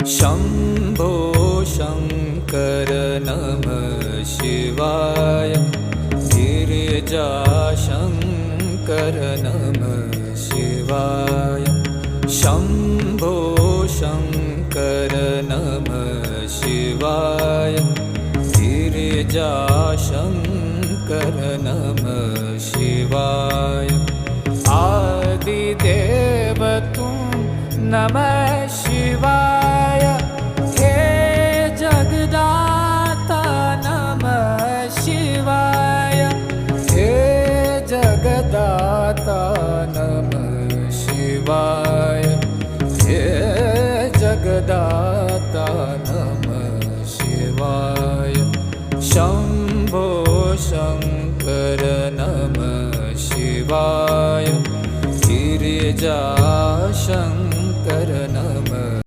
शम्भो शङ्कर नमः शिवाय। गिरिजाशङ्कर नमः शिवाय। शम्भो शङ्कर नमः शिवाय। गिरिजाशङ्कर नमः शिवाय। आदिदेव तुम नमः शिवाय। हे जगदाता नमः शिवाय। हे जगदाता नमः शिवाय। हे जगदाता नमः शिवाय। शम्भो शङ्कर नमः शिवाय। गिरिजा